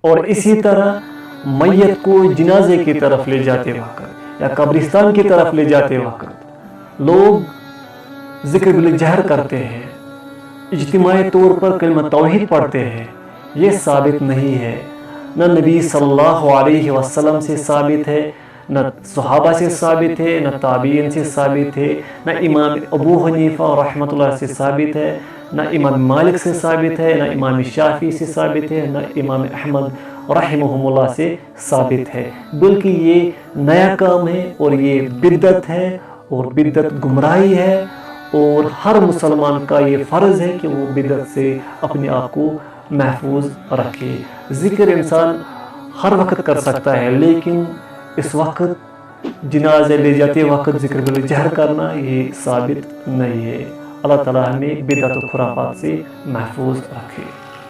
اور اسی طرح میت کو جنازے کی طرف لے جاتے وقت یا قبرستان کی طرف لے جاتے وقت لوگ ذکر بالجہر کرتے ہیں، اجتماعی طور پر کلمہ توحید پڑھتے ہیں، یہ ثابت نہیں ہے، نہ نبی صلی اللہ علیہ وسلم سے ثابت ہے، نہ صحابہ سے ثابت ہے، نہ تابعین سے ثابت ہے، نہ امام ابو حنیفہ رحمۃ اللہ سے ثابت ہے، نہ امام مالک سے ثابت ہے، نہ امام شافعی سے ثابت ہے، نہ امام احمد رحمہم اللہ سے ثابت ہے، بلکہ یہ نیا کام ہے اور یہ بدعت ہے اور بدعت گمراہی ہے، اور ہر مسلمان کا یہ فرض ہے کہ وہ بدعت سے اپنے آپ کو محفوظ رکھے۔ ذکر انسان ہر وقت کر سکتا ہے، لیکن اس وقت جنازے لے جاتے وقت ذکر بالجہر کرنا یہ ثابت نہیں ہے۔ اللہ تعالیٰ ہمیں بدعت و خرافات سے محفوظ رکھے۔